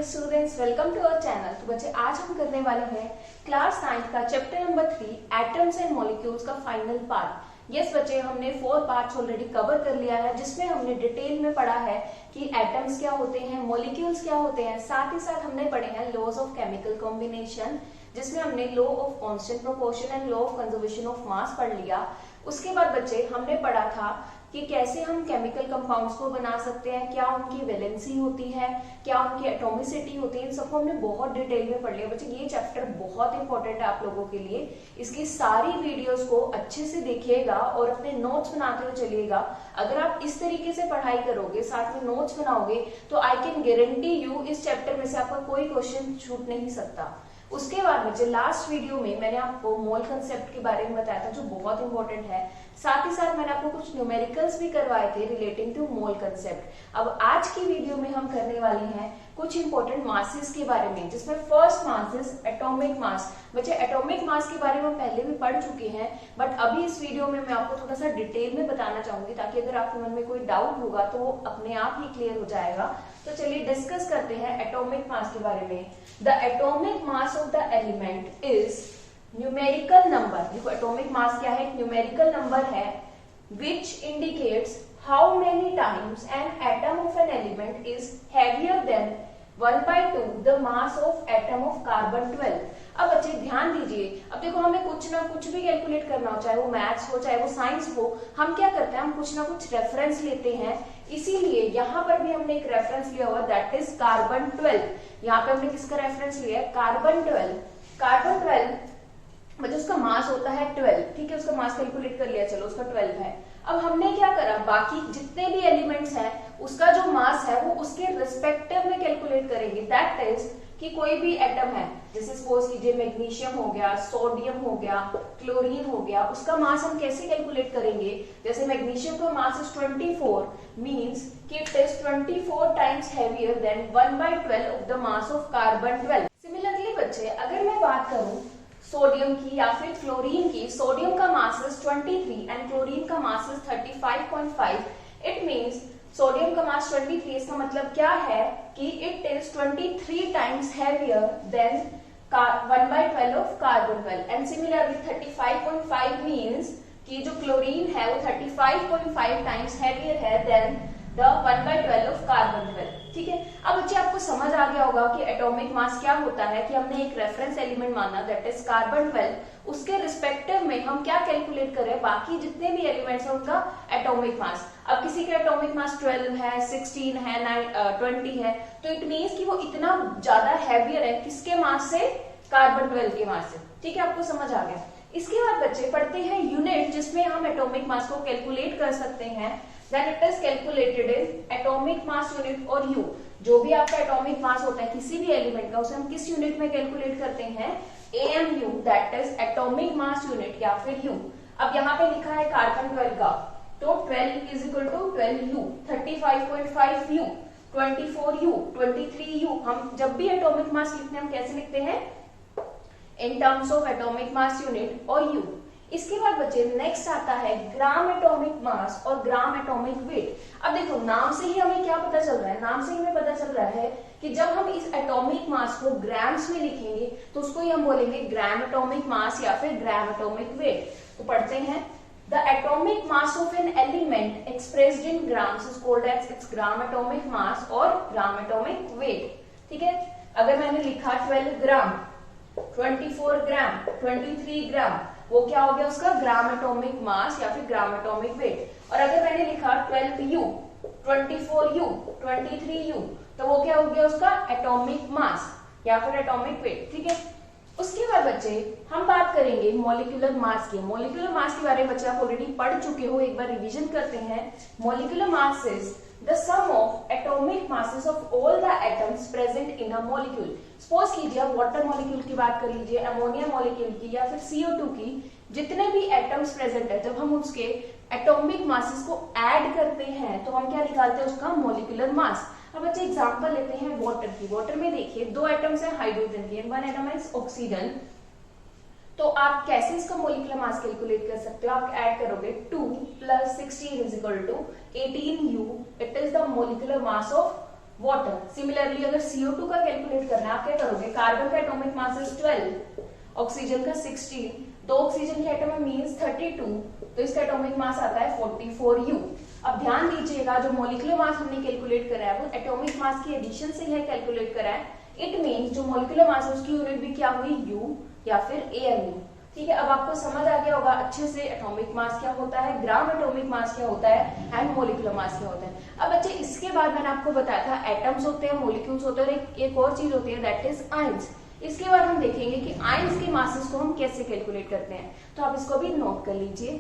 Students, welcome to our channel. तो बच्चे, आज हम करने वाले हैं क्लास 9 का chapter number 3 atoms and molecules का फाइनल पार्ट। यस बच्चे, हमने 4 पार्ट्स ऑलरेडी कवर कर लिया है, जिसमें हमने डिटेल में पढ़ा है कि एटम्स क्या होते हैं, मॉलिक्यूल्स क्या होते हैं। साथ ही साथ हमने पढ़े हैं लॉज ऑफ केमिकल कॉम्बिनेशन, जिसमें हमने law of constant proportion and law of conservation of mass पढ़ लिया। उसके बाद बच्चे हमने पढ़ा था कि कैसे हम केमिकल कंपाउंड्स को बना सकते हैं, क्या उनकी वैलेंसी होती है, क्या उनकी एटॉमिसिटी होती है। इन सबको हमने बहुत डिटेल में पढ़ लिया। बच्चे, ये चैप्टर बहुत इंपॉर्टेंट है आप लोगों के लिए। इसकी सारी वीडियोस को अच्छे से देखिएगा और अपने नोट्स बनाते हुए चलिएगा। अगर आप इस तरीके से पढ़ाई करोगे, साथ में नोट्स बनाओगे, तो आई कैन गारंटी यू इस चैप्टर में से आपका कोई क्वेश्चन छूट नहीं सकता। उसके बाद बच्चे, लास्ट वीडियो में मैंने आपको मोल कंसेप्ट के बारे में बताया था, जो बहुत इंपॉर्टेंट है। साथ ही साथ मैंने आपको कुछ न्यूमेरिकल्स भी करवाए थे रिलेटिंग टू मोल कंसेप्ट। अब आज की वीडियो में हम करने वाली हैं कुछ इंपॉर्टेंट मासेस के बारे में, जिसमें first mass is atomic mass. बच्चे, एटॉमिक मास के बारे में हम पहले भी पढ़ चुके हैं, बट अभी इस वीडियो में मैं आपको थोड़ा सा डिटेल में बताना चाहूंगी, ताकि अगर आपके मन में कोई डाउट होगा तो वो अपने आप ही क्लियर हो जाएगा। तो चलिए डिस्कस करते हैं एटॉमिक मास के बारे में। The atomic mass of the element is numerical number. देखो, एटॉमिक मास क्या है? न्यूमेरिकल नंबर है which indicates how many times an atom of an element is heavier than 1/2 the mass of atom of carbon 12। अब बच्चे ध्यान दीजिए, अब देखो, हमें कुछ ना कुछ भी कैलकुलेट करना हो, चाहे वो मैथ्स हो चाहे वो साइंस हो, हम क्या करते हैं, हम कुछ ना कुछ रेफरेंस लेते हैं। इसीलिए यहाँ पर भी हमने एक रेफरेंस लिया हुआ, दैट इज कार्बन 12। यहाँ पे हमने किसका रेफरेंस लिया है? कार्बन 12। कार्बन 12 मतलब उसका मास होता है 12, ठीक है, उसका मास कैलकुलेट कर लिया, चलो उसका 12 है। अब हमने क्या करा, बाकी जितने भी एलिमेंट्स हैं उसका जो मास है वो उसके रिस्पेक्टिव में कैलकुलेट करेंगे। दैट इज कि कोई भी एटम है, जैसे सपोज कीजिए मैग्नीशियम हो गया, सोडियम हो गया, क्लोरीन हो गया, उसका मास हम कैसे कैलकुलेट करेंगे? जैसे मैग्नीशियम का मास इज 24, मींस कि it is 24 times heavier than 1/12 of the mass of carbon 12। Similarly बच्चे, अगर मैं बात करूं सोडियम की या फिर क्लोरीन की, सोडियम का मास इज 23 एंड क्लोरीन का mass is 35.5। It means sodium का मास 23, इसका मतलब क्या है कि it is 23 times heavier than 1/12 of carbon 12। And similarly 35.5 means कि जो क्लोरीन है वो 35.5 टाइम्स हैवियर है देन द 1/12 ऑफ कार्बन 12। ठीक है, अब बच्चे आपको समझ आ गया होगा कि एटॉमिक मास क्या होता है, कि हमने एक रेफरेंस एलिमेंट माना दैट इज कार्बन 12, उसके रिस्पेक्टिव में हम क्या कैलकुलेट करें, बाकी जितने भी एलिमेंट्स हैं उनका एटॉमिक मास। अब किसी का एटॉमिक मास 12 है, 16 है, 20 है, तो इट मींस कि वो इतना ज्यादा हैवियर है किसके मास से? कार्बन 12 के मास से। ठीक है, आपको समझ आ गया। इसके बाद बच्चे पढ़ते हैं यूनिट, जिसमें हम एटॉमिक मास को कैलकुलेट कर सकते हैं। Then it is calculated in atomic mass unit और U। जो भी आपका एटॉमिक मास होता है किसी भी एलिमेंट का, उसे हम किस यूनिट में कैलकुलेट करते हैं? AMU, that is atomic mass unit या फिर U। अब यहाँ पे लिखा है कार्बन 12 का, तो 12 is equal to 12U, 35.5U, 24U, 23U। हम जब भी एटॉमिक मास लिखते हैं हम कैसे लिखते हैं? In terms of atomic mass unit और U। इसके बाद बच्चे नेक्स्ट आता है ग्राम एटॉमिक मास और ग्राम एटॉमिक वेट। अब देखो, नाम से ही हमें क्या पता चल रहा है? नाम से ही हमें पता चल रहा है कि जब हम इस एटॉमिक मास को ग्राम्स में लिखेंगे तो उसको ही हम बोलेंगे ग्राम एटॉमिक मास या फिर ग्राम एटॉमिक वेट। तो पढ़ते हैं, the atomic mass of an element expressed in grams is called as its gram atomic mass और ग्राम एटॉमिक वेट। ठीक है, अगर मैंने लिखा 12 ग्राम, 24 ग्राम, 23 ग्राम, वो क्या हो गया? उसका ग्राम एटॉमिक मास या फिर ग्राम एटॉमिक वेट। और अगर मैंने लिखा 12U, 24U, 23U, तो वो क्या हो गया? उसका एटॉमिक मास या फिर एटॉमिक वेट। ठीक है, उसके बाद बच्चे हम बात करेंगे मॉलिक्यूलर मास की। मॉलिक्यूलर मास के बारे में बच्चे आप ऑलरेडी पढ़ चुके हो, एक बार रिवीजन करते हैं। Molecular mass is the sum of atomic masses of all the atoms present in a molecule। Suppose कीजिए आप वाटर मॉलिक्यूल की बात कर लीजिए, अमोनिया मॉलिक्यूल की या फिर CO2 की, जितने भी एटम्स प्रेजेंट है, जब हम उसके एटॉमिक मासेस को ऐड करते हैं तो हम क्या निकालते हैं? उसका मॉलिक्यूलर मास। अब बच्चे एग्जांपल लेते हैं वाटर की। वाटर में देखिए दो एटम्स हैं हाइड्रोजन के, वन एटम इज ऑक्सीजन। तो आप कैसे इसका मोलिकुलर मास कैलकुलेट कर सकते हो? आप ऐड करोगे 2 + 16 = 18U, it is the molecular mass of water. Similarly अगर CO2 का कैलकुलेट करना है, आप क्या करोगे? कार्बन का एटॉमिक मास इज 12, ऑक्सीजन का 16, दो ऑक्सीजन के एटम में मीन्स 32, तो इसका एटॉमिक मास आता है 44U। अब ध्यान दीजिएगा जो मोलिकुलर मास हमने कैलकुलेट करा है वो एटॉमिक मास की एडिशन से ही कैलकुलेट करा है। इट मीन्स जो मोलिकुलर मास है उसकी यूनिट भी क्या हुई? U या फिर AMU। ठीक है, अब आपको समझ आ गया होगा अच्छे से एटॉमिक मास क्या होता है, ग्राम एटॉमिक मास क्या होता है एंड मोलिकुलर मास क्या होता है। अब बच्चे इसके बाद मैंने आपको बताया था एटम्स होते हैं, मोलिक्यूल्स होते हैं और एक और चीज होती है दैट इज आयंस। इसके बाद हम देखेंगे कि आयंस के मासेस को हम कैसे कैलकुलेट करते हैं, तो आप इसको भी नोट कर लीजिए।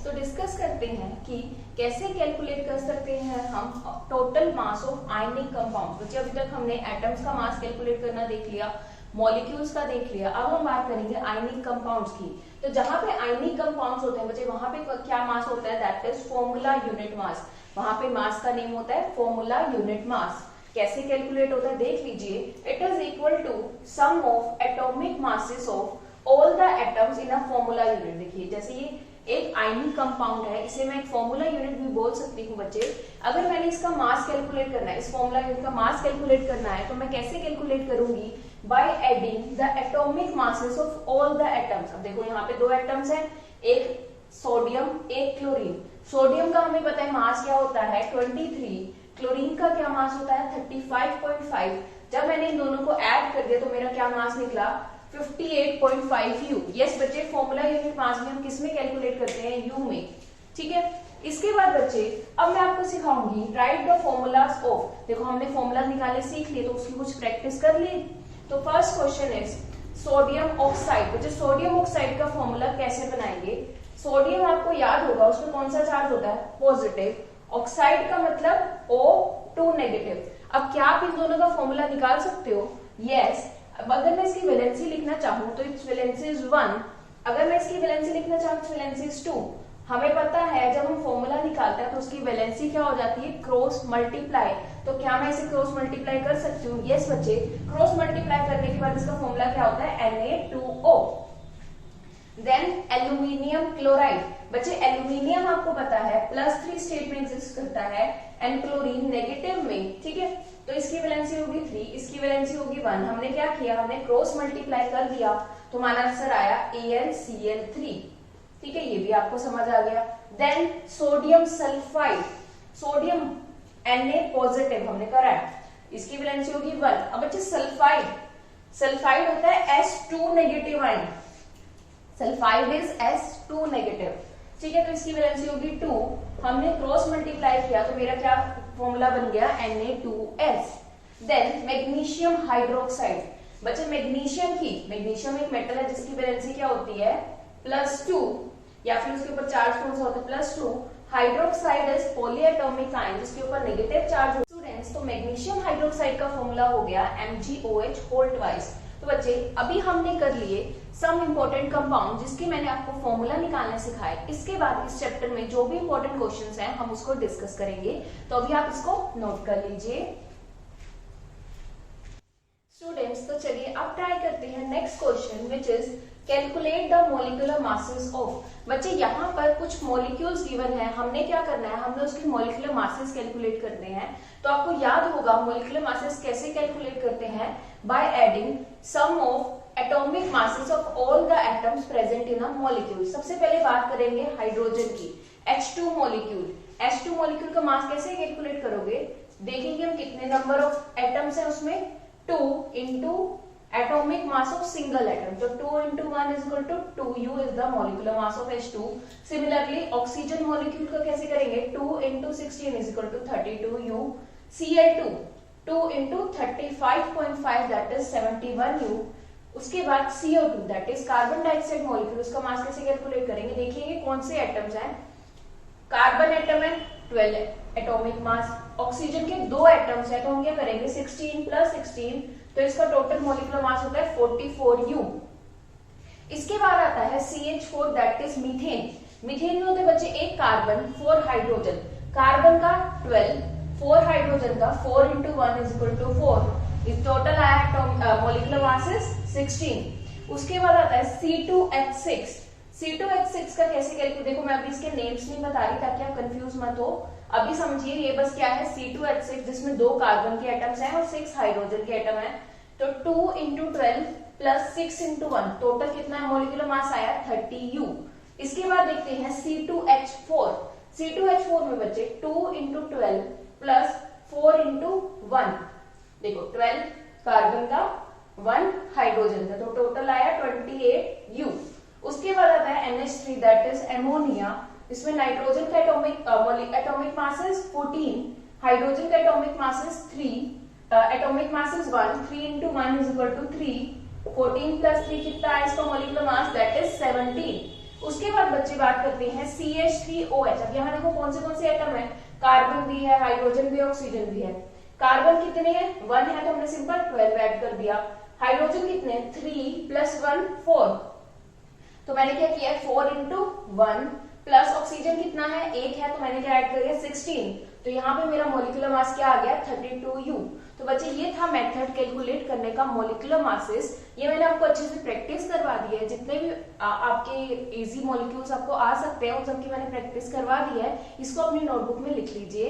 तो डिस्कस करते हैं कि कैसे कैलकुलेट कर सकते हैं हम total mass of ionic compounds. बच्चे अभी तक हमने एटम्स का मास कैलकुलेट करना देख लिया, मॉलिक्यूल्स का देख लिया, अब हम बात करेंगे आयनिक कंपाउंड्स की। तो जहां पे आयनिक कंपाउंड्स होते हैं बच्चे वहां पे क्या मास होता है? That is formula unit mass. वहां पे मास का नेम होता है फॉर्मूला यूनिट मास। कैसे कैलकुलेट होता है देख लीजिए। It is equal to sum of atomic masses of all the atoms in a formula unit. देखिए जैसे ये एक आयनिक कंपाउंड है, इसे मैं एक फॉर्मूला यूनिट भी बोल सकती हूँ बच्चे। अगर मैंने इसका मास कैलकुलेट करना है, इस फॉर्मूला यूनिट का मास कैलकुलेट करना है, तो मैं कैसे कैलकुलेट करूंगी? By adding the atomic masses of all the atoms. अब देखो यहाँ पे दो एटम्स हैं, एक सोडियम एक क्लोरीन। सोडियम का हमें पता है मास क्या होता है 23, क्लोरीन का क्या मास होता है 35.5। जब मैंने इन दोनों को ऐड कर दिया तो मेरा क्या मास निकला 58.5U। यस बच्चे, फॉर्मूला यूनिट मास में हम किस में कैलकुलेट करते हैं? U में। ठीक है, इसके बाद बच्चे अब मैं आपको सिखाऊंगी राइट द फॉर्मूलाज ऑफ। देखो हमने फॉर्मूला निकाले सीख लिए, तो उसकी कुछ प्रैक्टिस कर ली। तो first question is sodium oxide. बच्चे सोडियम ऑक्साइड का फॉर्मूला कैसे बनाएंगे? सोडियम आपको याद होगा उसमें कौन सा चार्ज होता है? पॉजिटिव। ऑक्साइड का मतलब O2 नेगेटिव। अब क्या आप इन दोनों का फॉर्मूला निकाल सकते हो? यस। अब अगर मैं इसकी वैलेंसी लिखना चाहूं तो इट्स वैलेंसी इज 1। अगर मैं इसकी वैलेंसी लिखना चाहूं तो वैलेंसी इज 2। हमें पता है जब हम फॉर्मूला निकालते हैं तो उसकी वैलेंसी क्या हो जाती है? Cross multiply. तो क्या मैं इसे क्रॉस मल्टीप्लाई कर सकती हूँ? यस बच्चे, क्रॉस मल्टीप्लाई करने के बाद इसका फॉर्मूला क्या होता है? Na2O। Then aluminium chloride. बच्चे एल्यूमिनियम आपको पता है +3 स्टेट में एग्जिस्ट करता है एंड क्लोरीन नेगेटिव में। ठीक है, तो इसकी वैलेंसी होगी 3, इसकी वैलेंसी होगी 1। हमने क्या किया? हमने क्रॉस मल्टीप्लाई कर दिया तो हमारा आंसर आया AlCl3। ठीक है, ये भी आपको समझ आ गया। Then sodium sulphide. Sodium Na positive हमने करा है, इसकी वैलेंसी होगी 1। अब बच्चे सल्फाइड, सल्फाइड होता है S2 negative ion. Sulphide is S2 negative. ठीक है, तो इसकी वैलेंसी होगी 2। हमने क्रॉस मल्टीप्लाई किया तो मेरा क्या फॉर्मूला बन गया? Na2S। Then magnesium hydroxide. बच्चे मैग्नीशियम एक मेटल है जिसकी वैलेंसी क्या होती है? +2, या फिर उसके ऊपर चार्ज कौन सा होता है? +2। हाइड्रोक्साइड इज पॉलीएटॉमिक आयन जिसके ऊपर नेगेटिव चार्ज होता है। स्टूडेंट्स, तो मैग्नीशियम हाइड्रोक्साइड का फॉर्मूला हो गया MgOH होल ट्वाइस। तो बच्चे अभी हमने कर लिए सम इम्पोर्टेंट कंपाउंड जिसके मैंने आपको फॉर्मूला निकालना सिखाया। इसके बाद इस चैप्टर में जो भी इम्पोर्टेंट क्वेश्चंस हैं हम उसको डिस्कस करेंगे, तो अभी आप इसको नोट कर लीजिए। स्टूडेंट्स, तो चलिए अब ट्राई करते हैं next question which is calculate the molecular masses of. बच्चे यहाँ पर कुछ मॉलिक्यूल्स गिवन है, हमने क्या करना है? हमने उसकी मॉलिकुलर मासेस कैलकुलेट करने हैं। तो आपको याद होगा मॉलिकुलर मासेस कैसे कैलकुलेट करते हैं? By adding sum of atomic masses of all the atoms present in a molecule. सबसे पहले बात करेंगे हाइड्रोजन की, H2 मॉलिक्यूल। H2 मॉलिक्यूल का मास कैसे कैलकुलेट करोगे? देखेंगे हम कितने नंबर ऑफ एटम्स हैं उसमें, 2 into atomic mass of single atom. तो 2 into 1 is equal to 2U is the molecular mass of H2। Similarly oxygen molecule का कैसे करेंगे? 2 into 16 is equal to 32U। Cl2 2 into 35.5 that is 71U। उसके बाद CO2 that is carbon dioxide molecule, उसका mass कैसे calculate करेंगे? देखेंगे कौन से एटम्स हैं। कार्बन एटम है 12 एटॉमिक मास, ऑक्सीजन के 2 एटम्स हैं तो हम क्या करेंगे 16 + 16, तो इसका टोटल मॉलिक्यूलर मास होता है 44U। इसके बाद आता है CH4 that is methane. Methane में होते बच्चे एक कार्बन 4 हाइड्रोजन, कार्बन का 12, 4 हाइड्रोजन का 4 इंटू 1 इज इक्वल टू 4। इस टोटल आया मोलिकुलर मास इज 16। उसके बाद आता है C2H6। C2H6 का कैसे कैलकुलेट, देखो मैं अभी इसके नेम्स नहीं बता रही ताकि आप कंफ्यूज मत हो। अभी समझिए ये बस क्या है, C2H6 जिसमें 2 कार्बन के एटम्स हैं और 6 हाइड्रोजन के एटम हैं। तो 2 इंटू 12 प्लस 6 इंटू 1 टोटल कितना है मोलिकुलर मास आया 30U। इसके बाद देखते हैं C2H4। C2H4 में बच्चे 2 इंटू 12 प्लस 4 इंटू 1, देखो 12 कार्बन का 1 हाइड्रोजन का, तो टोटल आया 28U। उसके बाद आता है NH3 दैट इज एमोनिया। इसमें नाइट्रोजन का एटॉमिक मास इज 14, हाइड्रोजन का atomic mass is 3, atomic mass is 1, 3 into 1 is equal to 3, 14 plus 3 कितना है इसका मोलिकुलर मास दैट इज 17। उसके बाद बच्चे बात करते हैं CH3OH। अब यहाँ देखो कौन से एटम है, कार्बन भी है, हाइड्रोजन भी है, ऑक्सीजन भी है। कार्बन कितने हैं 1 है तो हमने सिंपल 12 ऐड कर दिया। हाइड्रोजन कितने 3 प्लस 1 4, तो मैंने क्या किया 4 इंटू 1 प्लस ऑक्सीजन कितना है 1 है तो मैंने क्या ऐड कर दिया 16। तो यहाँ पे मेरा मोलिकुलर मास क्या आ गया 32U। तो बच्चे ये था मेथड कैलकुलेट करने का मोलिकुलर मासेस। ये मैंने आपको अच्छे से प्रैक्टिस करवा दी है, जितने भी आपके इजी मॉलिक्यूल्स आपको आ सकते हैं उन सबकी मैंने प्रैक्टिस करवा दी है। इसको अपनी नोटबुक में लिख लीजिए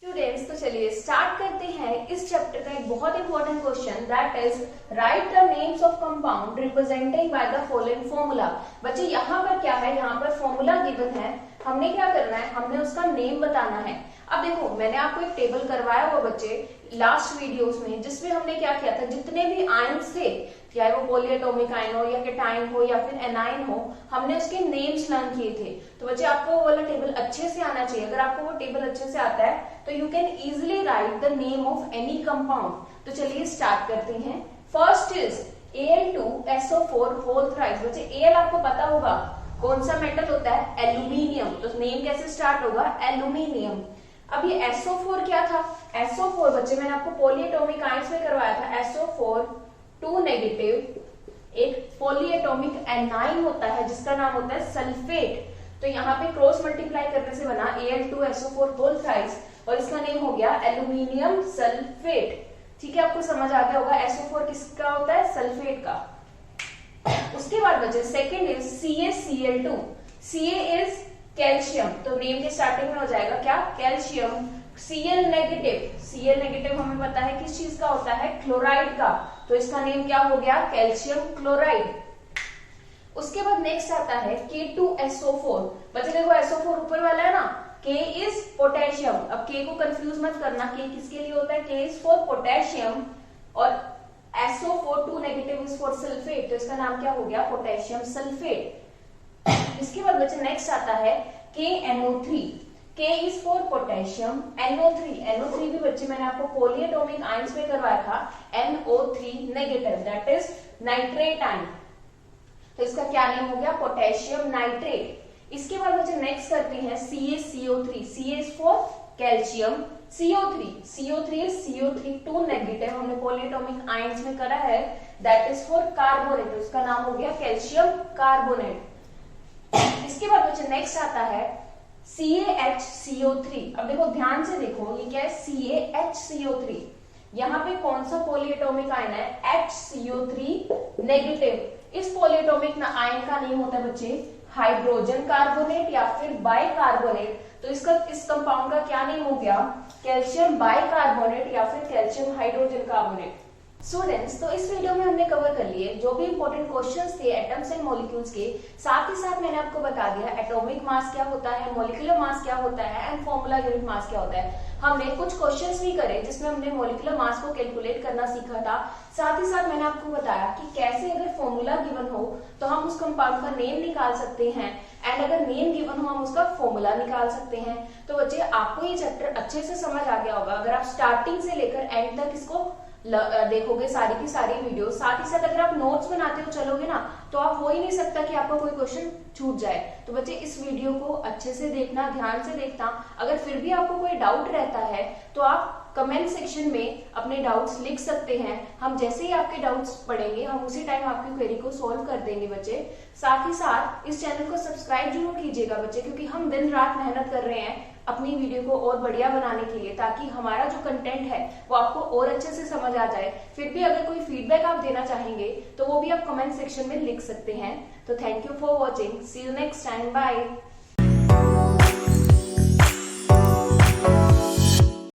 स्टूडेंट्स। तो चलिए स्टार्ट करते हैं इस चैप्टर का एक बहुत important question that is right the names of compound represented by the following formula. बच्चे यहाँ पर क्या है, यहाँ पर फॉर्मूला गिवन है, हमने क्या करना है, हमने उसका नेम बताना है। अब देखो मैंने आपको एक टेबल करवाया हुआ बच्चे लास्ट वीडियोस में, जिसमें हमने क्या किया था, जितने भी आयन्स थे, चाहे वो पॉलीएटॉमिक आयन हो या केटाइन हो या फिर एनाइन हो, हमने उसके नेम्स लर्न किए थे। तो बच्चे आपको वो वाला टेबल अच्छे से आना चाहिए। अगर आपको वो टेबल अच्छे से आता है तो you can easily write the name of any compound. तो चलिए स्टार्ट करते हैं। First is Al2SO4 whole thrice. बच्चे Al आपको पता होगा कौन सा मेटल होता है, एल्यूमिनियम। तो नेम कैसे स्टार्ट होगा, एल्यूमिनियम। अब ये SO4 क्या था, SO4 बच्चे मैंने आपको पॉलीएटॉमिक आयंस में करवाया था। SO4 2 नेगेटिव एक पॉलीएटॉमिक एनाइन होता है जिसका नाम होता है सल्फेट। तो यहाँ पे क्रॉस मल्टीप्लाई करने से बना Al2SO4 होल थ्राइस और इसका नेम हो गया एल्यूमिनियम सल्फेट। ठीक है, आपको समझ आ गया होगा SO4 किसका होता है, सल्फेट का। उसके बाद बचे second is CaCl2। Ca is calcium, तो नेम के स्टार्टिंग में हो जाएगा क्या, कैल्शियम। Cl नेगेटिव हमें पता है किस चीज का होता है, क्लोराइड का, तो इसका नेम क्या हो गया, कैल्शियम क्लोराइड। उसके बाद नेक्स्ट आता है K2SO4। बच्चे देखो SO4 ऊपर वाला है ना, K इज पोटेशियम। अब K को कंफ्यूज मत करना, K किसके लिए होता है, K इज फॉर पोटेशियम और SO4 2 negative is for sulphate, तो इसका नाम क्या हो गया, पोटेशियम सल्फेट। इसके बाद बच्चे नेक्स्ट आता है KNO3। K is for potassium, NO3 भी बच्चे मैंने आपको पॉलीएटॉमिक आयंस में करवाया था, NO3 negative that is nitrate ion, तो इसका क्या नेम हो गया, पोटेशियम नाइट्रेट। इसके बाद बच्चे नेक्स्ट करते हैं CaCO3। Ca is for calcium, CO3 is CO3 2 negative, हमने पॉलीएटॉमिक आयंस में करा है, दैट इज फॉर कार्बोनेट, तो इसका नाम हो गया कैल्शियम कार्बोनेट। इसके बाद बच्चे नेक्स्ट आता है CaHCO3। अब देखो ध्यान से देखो ये क्या है, CaHCO3। यहाँ पे कौन सा पॉलीएटॉमिक आयन है, HCO3 नेगेटिव। इस पॉलीएटॉमिक आयन का नेम होता है बच्चे हाइड्रोजन कार्बोनेट या फिर बाइकार्बोनेट, तो इसका इस कंपाउंड का क्या नेम हो गया, कैल्शियम बाइकार्बोनेट या फिर कैल्शियम हाइड्रोजन कार्बोनेट। स्टूडेंट्स, तो इस वीडियो में हमने कवर कर लिए जो भी इंपॉर्टेंट क्वेश्चंस थे एटम्स एंड मॉलिक्यूल्स के, साथ ही साथ मैंने आपको बता दिया एटॉमिक मास क्या होता है, मॉलिक्यूलर मास क्या होता है एंड फॉर्मूला यूनिट मास क्या होता है। हमने कुछ क्वेश्चंस भी करे जिसमें हमने मॉलिक्यूलर मास को कैलकुलेट करना सीखा था। साथ ही साथ मैंने आपको बताया कि कैसे अगर फॉर्मूला गिवन हो तो हम उस कंपाउंड का नेम निकाल सकते हैं एंड अगर नेम गिवन हो हम उसका फॉर्मूला निकाल सकते हैं। तो बच्चे आपको ये चैप्टर अच्छे से समझ आ गया होगा अगर आप स्टार्टिंग से लेकर एंड तक इसको देखोगे सारी की सारी वीडियो। साथ ही साथ अगर आप नोट्स बनाते हो चलोगे ना तो आप हो ही नहीं सकता कि आपका कोई क्वेश्चन छूट जाए। तो बच्चे इस वीडियो को अच्छे से देखना, ध्यान से देखना। अगर फिर भी आपको कोई डाउट रहता है तो आप कमेंट सेक्शन में अपने डाउट्स लिख सकते हैं। हम जैसे ही आपके डाउट्स पढ़ेंगे हम उसी टाइम आपकी क्वेरी को सॉल्व कर देंगे बच्चे। साथ ही साथ इस चैनल को सब्सक्राइब जरूर कीजिएगा बच्चे, क्योंकि हम दिन रात मेहनत कर रहे हैं अपनी वीडियो को और बढ़िया बनाने के लिए, ताकि हमारा जो कंटेंट है वो आपको और अच्छे से समझ आ जाए। फिर भी अगर कोई फीडबैक आप देना चाहेंगे तो वो भी आप कमेंट सेक्शन में लिख सकते हैं। तो thank you for watching, see you next time, bye.